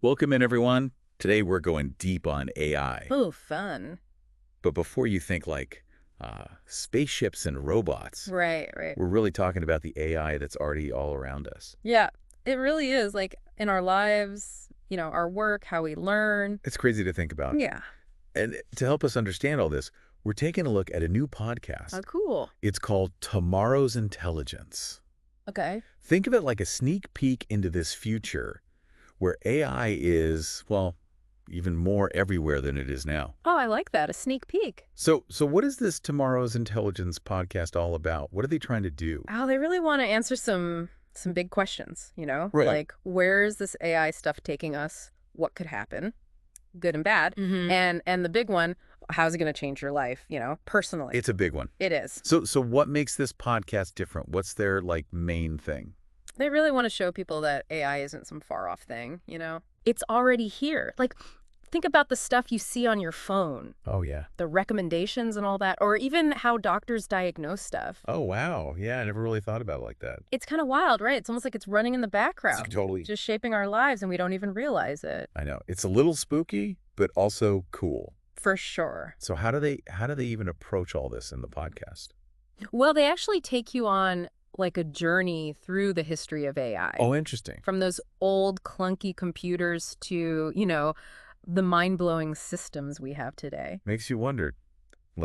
Welcome in, everyone. Today we're going deep on AI. Oh, fun. But before you think like spaceships and robots, Right, right. we're really talking about the AI that's already all around us. Yeah, it really is like in our lives, our work, how we learn. It's crazy to think about. Yeah. And to help us understand all this, we're taking a look at a new Oh, podcast. cool. It's called Tomorrow's Intelligence. Okay. Think of it like a sneak peek into this future where AI is, well, even more everywhere than it is now. Oh, I like that. A sneak peek. So what is this Tomorrow's Intelligence podcast all about? What are they trying to do? Oh, they really want to answer some big questions, Right. Like where is this AI stuff taking us? What could happen? Good and bad. And the big one, how's it going to change your life, personally? It's a big one. It is. So what makes this podcast different? What's their main thing? They really want to show people that AI isn't some far off thing. It's already here. Like, think about the stuff you see on your phone, Oh yeah. the recommendations and all that, or even how doctors diagnose stuff. Oh wow. Yeah, I never really thought about it like that. It's kind of wild, right? It's almost like it's running in the background, Totally. just shaping our lives, and we don't even realize it. I know. It's a little spooky, but also cool. For sure. So how do they even approach all this in the podcast? Well, they actually take you on like a journey through the history of AI. Oh, interesting. From those old clunky computers to, the mind-blowing systems we have today. Makes you wonder,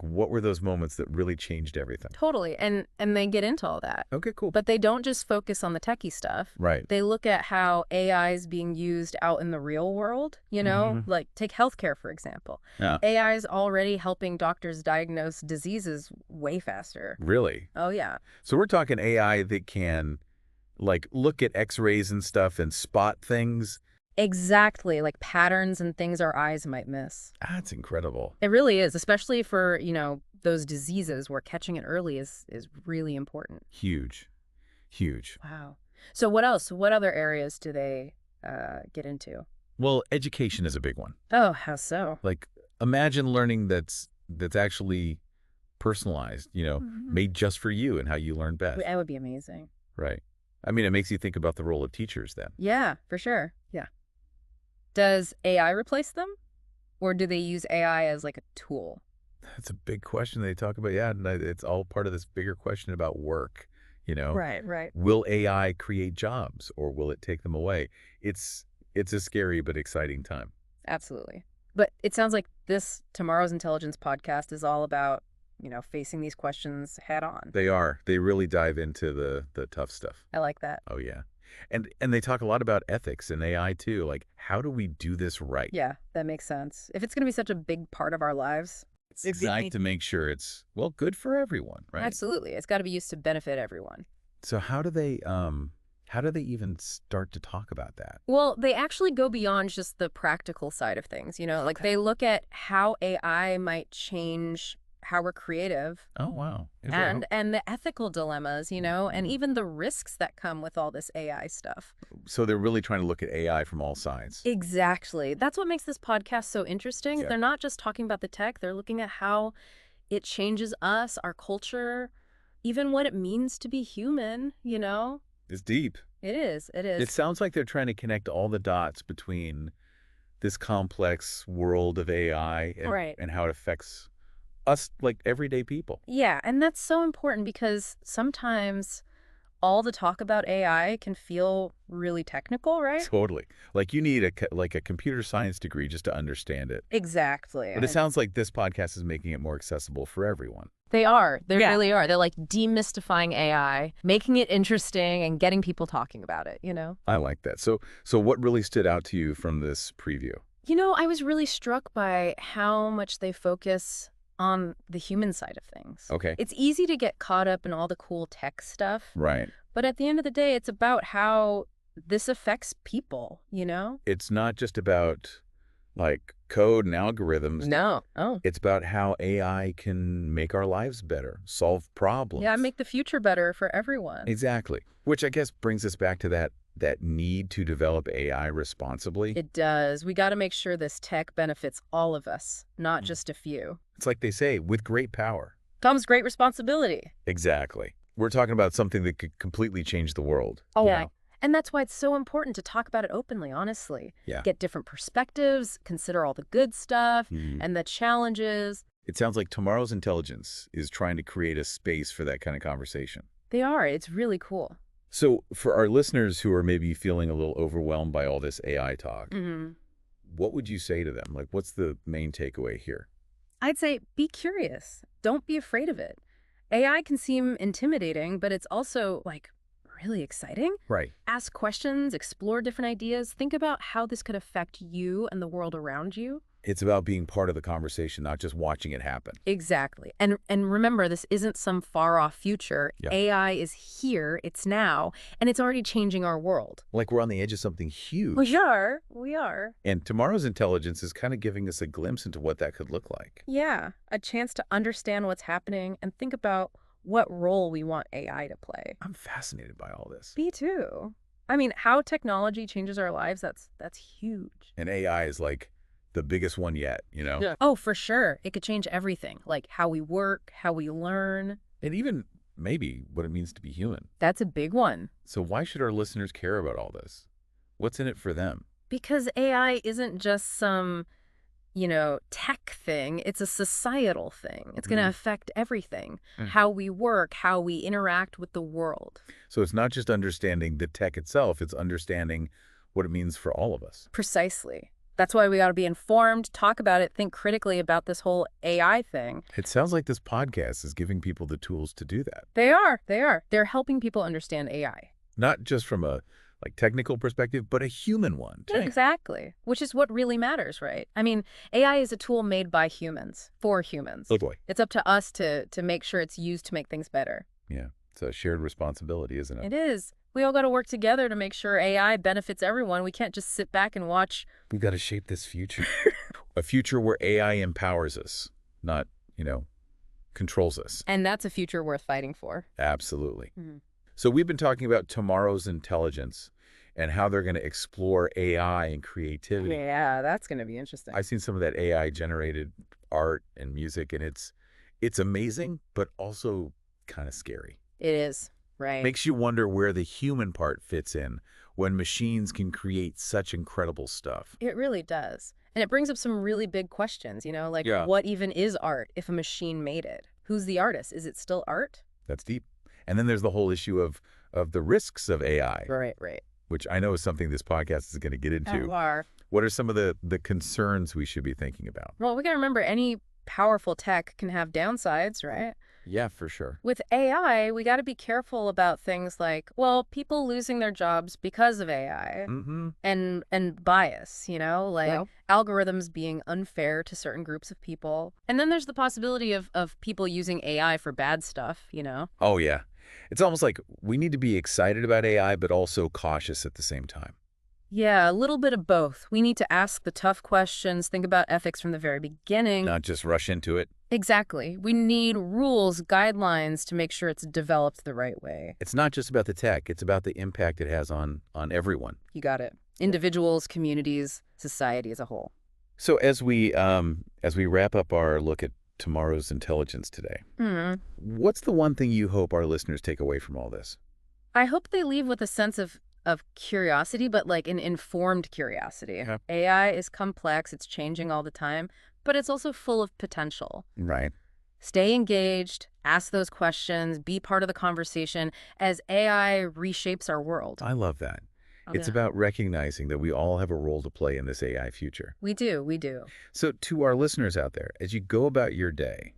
what were those moments that really changed everything? Totally. And they get into all that. Okay, cool. But they don't just focus on the techie stuff. Right. They look at how AI is being used out in the real world, like take healthcare, for example. Yeah. AI is already helping doctors diagnose diseases way faster. Really? Oh, yeah. So we're talking AI that can look at x-rays and stuff and spot things. Exactly. Like patterns and things our eyes might miss. That's incredible. It really is, especially for, those diseases where catching it early is really important. Huge. Huge. Wow. So what else? What other areas do they get into? Well, education is a big one. Oh, how so? Imagine learning that's actually personalized, made just for you and how you learn best. That would be amazing. Right. I mean, it makes you think about the role of teachers then. Yeah, for sure. Yeah. Does AI replace them? Or do they use AI as like a tool? That's a big question they talk about. Yeah, and it's all part of this bigger question about work, Right, right. Will AI create jobs or will it take them away? It's a scary but exciting time. Absolutely. But it sounds like this Tomorrow's Intelligence podcast is all about, facing these questions head on. They are. They really dive into the tough stuff. I like that. Oh yeah. And they talk a lot about ethics and AI too. Like, how do we do this right? Yeah, that makes sense. If it's going to be such a big part of our lives, It's designed to make sure it's, well, good for everyone, right? absolutely. It's got to be used to benefit everyone. So how do they even start to talk about that? Well, they actually go beyond just the practical side of things, like they look at how AI might change how we're creative Oh wow. Is there and the ethical dilemmas, and even the risks that come with all this AI stuff. So they're really trying to look at AI from all sides. Exactly. That's what makes this podcast so interesting. Yeah. They're not just talking about the tech, they're looking at how it changes us, our culture, even what it means to be human. It's deep. It is. It is. It sounds like they're trying to connect all the dots between this complex world of AI Right. and how it affects us, like everyday people. Yeah, and that's so important because sometimes all the talk about AI can feel really technical, right? Totally. Like you need a computer science degree just to understand it. Exactly. But it sounds like this podcast is making it more accessible for everyone. They are. They Yeah. really are. They're like demystifying AI, making it interesting and getting people talking about it. I like that. So what really stood out to you from this preview? I was really struck by how much they focus on the human side of things. Okay. It's easy to get caught up in all the cool tech stuff, Right. but at the end of the day, it's about how this affects people. It's not just about code and algorithms. No. Oh. It's about how AI can make our lives better, solve problems. Yeah, make the future better for everyone. Exactly. Which I guess brings us back to that need to develop AI responsibly. It does. We got to make sure this tech benefits all of us, not just a few. It's like they say, with great power. Comes great responsibility. Exactly. We're talking about something that could completely change the world. Oh, you yeah. know? And that's why it's so important to talk about it openly, honestly. Yeah. Get different perspectives, consider all the good stuff Mhm. and the challenges. It sounds like tomorrow's intelligence is trying to create a space for that kind of conversation. They are. It's really cool. So for our listeners who are maybe feeling a little overwhelmed by all this AI talk, Hmm. what would you say to them? Like, what's the main takeaway here? I'd say be curious. Don't be afraid of it. AI can seem intimidating, but it's also like really exciting. Right. Ask questions, explore different ideas, think about how this could affect you and the world around you. It's about being part of the conversation, not just watching it happen. Exactly. And remember, this isn't some far-off future. Yeah. AI is here, it's now, and it's already changing our world. Like we're on the edge of something huge. We are. We are. And tomorrow's intelligence is kind of giving us a glimpse into what that could look like. Yeah, a chance to understand what's happening and think about what role we want AI to play. I'm fascinated by all this. Me too. I mean, how technology changes our lives, that's huge. And AI is like the biggest one yet, you know? Yeah. Oh, for sure. It could change everything, like how we work, how we learn. And even maybe what it means to be human. That's a big one. So why should our listeners care about all this? What's in it for them? Because AI isn't just some, tech thing. It's a societal thing. It's going to affect everything. Mm. How we work, how we interact with the world. So it's not just understanding the tech itself, it's understanding what it means for all of us. Precisely. That's why we got to be informed, talk about it, think critically about this whole AI thing. It sounds like this podcast is giving people the tools to do that. They are. They are. They're helping people understand AI. Not just from a technical perspective, but a human one, too. Exactly. Which is what really matters, right? I mean, AI is a tool made by humans, for humans. Oh, boy. It's up to us to make sure it's used to make things better. Yeah. It's a shared responsibility, isn't it? It is. We all got to work together to make sure AI benefits everyone. We can't just sit back and watch. We've got to shape this future. A future where AI empowers us, not, controls us. And that's a future worth fighting for. Absolutely. Mhm. So we've been talking about tomorrow's intelligence and how they're going to explore AI and creativity. Yeah, that's going to be interesting. I've seen some of that AI-generated art and music, and it's amazing, but also kind of scary. It is, right? Makes you wonder where the human part fits in when machines can create such incredible stuff. It really does. And it brings up some really big questions, like Yeah. what even is art if a machine made it? Who's the artist? Is it still art? That's deep. And then there's the whole issue of the risks of AI, Right. which I know is something this podcast is going to get into. Are. What are some of the concerns we should be thinking about? Well, we got to remember any powerful tech can have downsides, right? Yeah, for sure. With AI, we got to be careful about things like, people losing their jobs because of AI Mm-hmm. and bias, like Well. algorithms being unfair to certain groups of people. And then there's the possibility of people using AI for bad stuff, Oh, yeah. It's almost like we need to be excited about AI, but also cautious at the same time. Yeah, a little bit of both. We need to ask the tough questions, think about ethics from the very beginning. Not just rush into it. Exactly. We need rules, guidelines to make sure it's developed the right way. It's not just about the tech. It's about the impact it has on everyone. You got it. Individuals, communities, society as a whole. So as we wrap up our look at tomorrow's intelligence today, what's the one thing you hope our listeners take away from all this? I hope they leave with a sense of curiosity, but like an informed curiosity. Yeah. AI is complex, it's changing all the time, but it's also full of potential. Right. Stay engaged, ask those questions, be part of the conversation as AI reshapes our world. I love that. It's Yeah. about recognizing that we all have a role to play in this AI future. We do. So to our listeners out there, as you go about your day,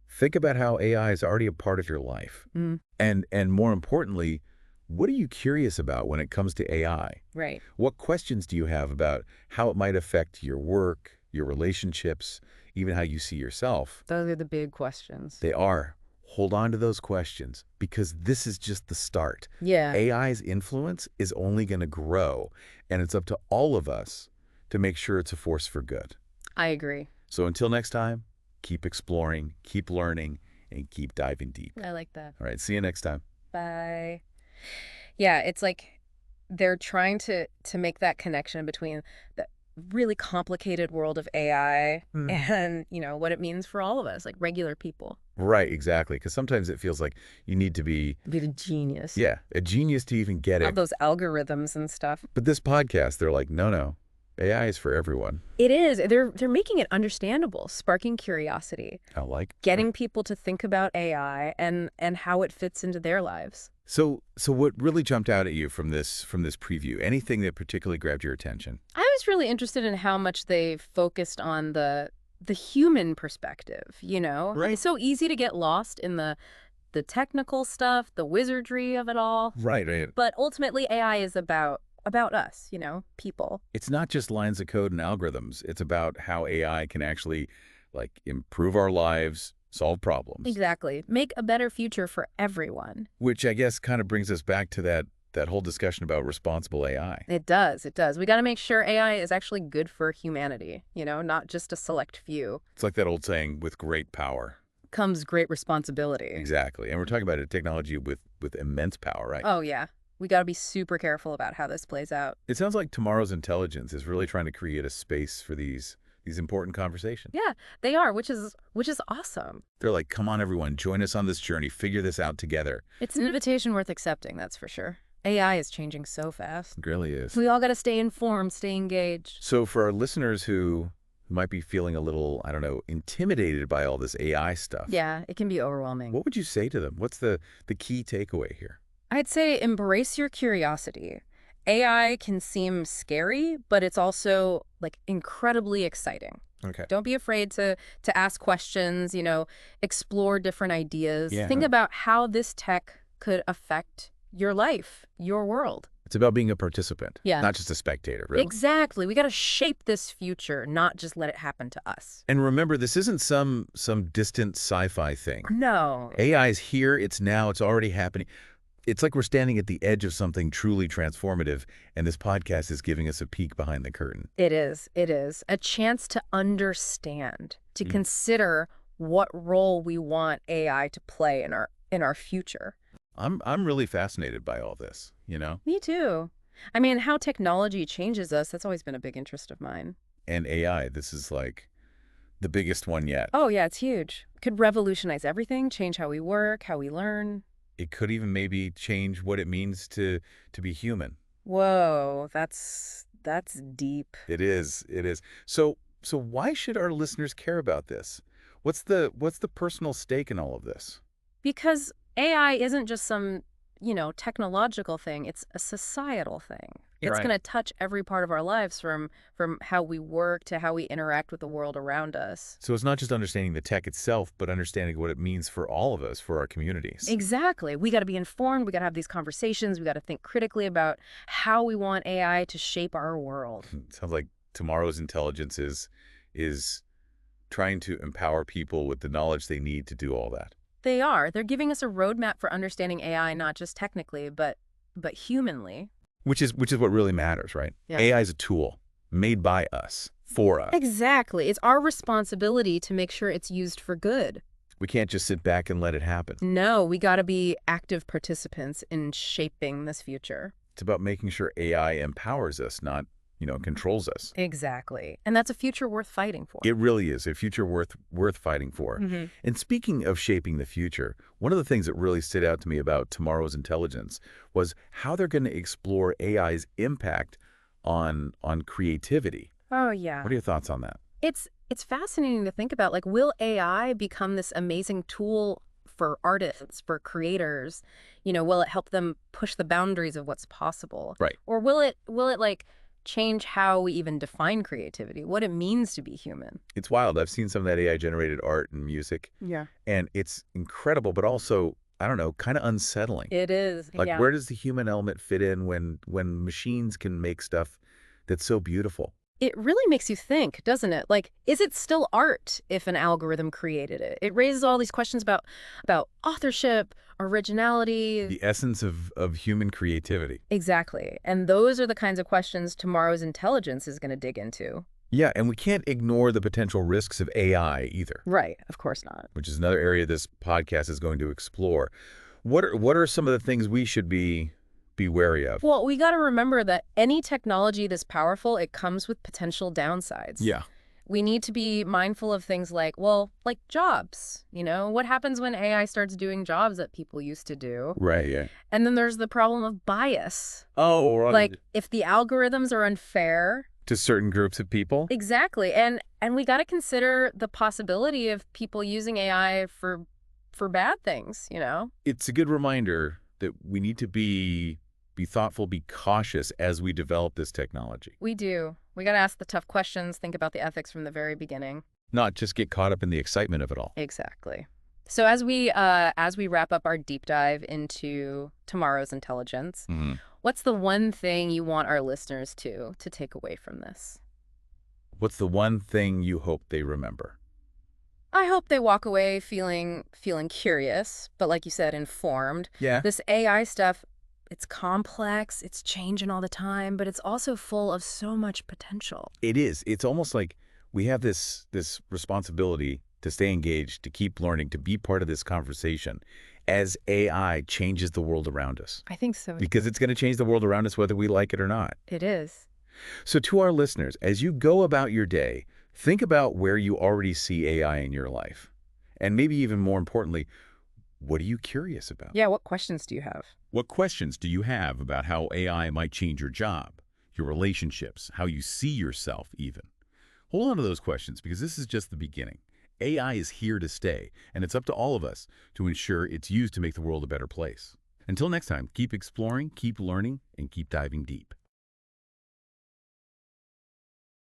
think about how AI is already a part of your life. Mm. And more importantly, what are you curious about when it comes to AI? Right. What questions do you have about how it might affect your work, your relationships, even how you see yourself? Those are the big questions. They are. Hold on to those questions because this is just the start. Yeah. AI's influence is only going to grow, and it's up to all of us to make sure it's a force for good. I agree. So until next time, keep exploring, keep learning, and keep diving deep. I like that. All right, see you next time. Bye. Yeah, it's like they're trying to make that connection between really complicated world of AI and, what it means for all of us, like regular people. Right, exactly. Because sometimes it feels like you need to be, Be the genius. yeah, a genius to even get Have it. those algorithms and stuff. But this podcast, they're like, no, no, AI is for everyone. It is. They're making it understandable, sparking curiosity, I like. getting people to think about AI and how it fits into their lives. So what really jumped out at you from this preview? Anything that particularly grabbed your attention? I was really interested in how much they focused on the human perspective, Right. It's so easy to get lost in the technical stuff, the wizardry of it all. Right, right. But ultimately AI is about us, people. It's not just lines of code and algorithms. It's about how AI can actually, like, improve our lives, solve problems. Exactly. Make a better future for everyone. Which I guess kind of brings us back to that whole discussion about responsible AI. It does. It does. We got to make sure AI is actually good for humanity, not just a select few. It's like that old saying, with great power comes great responsibility. Exactly. And we're talking about a technology with immense power, right? Oh, yeah. We got to be super careful about how this plays out. It sounds like tomorrow's intelligence is really trying to create a space for these important conversations. Yeah, they are, which is awesome. They're like, come on, everyone, join us on this journey, figure this out together. It's an invitation worth accepting, that's for sure. AI is changing so fast. It really is. We all got to stay informed, stay engaged. So for our listeners who might be feeling a little, I don't know, intimidated by all this AI stuff. Yeah, it can be overwhelming. What would you say to them? What's the key takeaway here? I'd say embrace your curiosity. AI can seem scary, but it's also incredibly exciting. Okay. Don't be afraid to ask questions, explore different ideas. Yeah. Think about how this tech could affect your life, your world. It's about being a participant, Yeah. not just a spectator, really. Exactly. We got to shape this future, not just let it happen to us. And remember, this isn't some distant sci-fi thing. No. AI is here, it's now, it's already happening. It's like we're standing at the edge of something truly transformative, and this podcast is giving us a peek behind the curtain. It is. It is. A chance to understand, to consider what role we want AI to play in our future. I'm really fascinated by all this, Me too. I mean, how technology changes us, that's always been a big interest of mine. And AI, this is like the biggest one yet. Oh, yeah, it's huge. Could revolutionize everything, change how we work, how we learn. It could even maybe change what it means to be human. Whoa, that's deep. It is. It is. So why should our listeners care about this? What's the personal stake in all of this? Because AI isn't just some, technological thing. It's a societal thing. You're It's right. going to touch every part of our lives from how we work to how we interact with the world around us. So it's not just understanding the tech itself, but understanding what it means for all of us, for our communities. Exactly. We got to be informed. We got to have these conversations. We got to think critically about how we want AI to shape our world. Sounds like tomorrow's intelligence is trying to empower people with the knowledge they need to do all that. They are. They're giving us a roadmap for understanding AI, not just technically, but humanly. Which is what really matters, right? Yeah. AI is a tool made by us, for us. Exactly. It's our responsibility to make sure it's used for good. We can't just sit back and let it happen. No, we got to be active participants in shaping this future. It's about making sure AI empowers us, not, controls us. Exactly. And that's a future worth fighting for. It really is a future worth fighting for. Mm-hmm. And speaking of shaping the future, one of the things that really stood out to me about tomorrow's intelligence was how they're going to explore AI's impact on creativity. Oh, yeah. What are your thoughts on that? It's fascinating to think about, will AI become this amazing tool for artists, for creators? Will it help them push the boundaries of what's possible? Right. Or will it change how we even define creativity, what it means to be human? It's wild. I've seen some of that AI-generated art and music, Yeah. and it's incredible, but also, I don't know, kind of unsettling. It is. Yeah. Where does the human element fit in when machines can make stuff that's so beautiful? It really makes you think, doesn't it? Is it still art if an algorithm created it? It raises all these questions about authorship, originality. The essence of human creativity. Exactly. And those are the kinds of questions tomorrow's intelligence is going to dig into. Yeah, and we can't ignore the potential risks of AI either. Right. Of course not. Which is another area this podcast is going to explore. What are some of the things we should be be wary of? Well, we got to remember that any technology this powerful, it comes with potential downsides. Yeah. We need to be mindful of things like, well, like jobs. What happens when AI starts doing jobs that people used to do? Right, yeah. And then there's the problem of bias. Oh, right. Like, if the algorithms are unfair. To certain groups of people? Exactly. And we got to consider the possibility of people using AI for bad things. It's a good reminder that we need to be thoughtful, be cautious as we develop this technology. We do. We got to ask the tough questions, think about the ethics from the very beginning. Not just get caught up in the excitement of it all. Exactly. So as we wrap up our deep dive into tomorrow's intelligence, what's the one thing you want our listeners to take away from this? What's the one thing you hope they remember? I hope they walk away feeling curious, but like you said, informed. Yeah. This AI stuff, it's complex, it's changing all the time, but it's also full of so much potential. It is. It's almost like we have this responsibility to stay engaged, to keep learning, to be part of this conversation as AI changes the world around us. I think so. Because it's going to change the world around us whether we like it or not. It is. So to our listeners, as you go about your day, think about where you already see AI in your life. And maybe even more importantly, what are you curious about? Yeah, what questions do you have? What questions do you have about how AI might change your job, your relationships, how you see yourself even? Hold on to those questions because this is just the beginning. AI is here to stay, and it's up to all of us to ensure it's used to make the world a better place. Until next time, keep exploring, keep learning, and keep diving deep.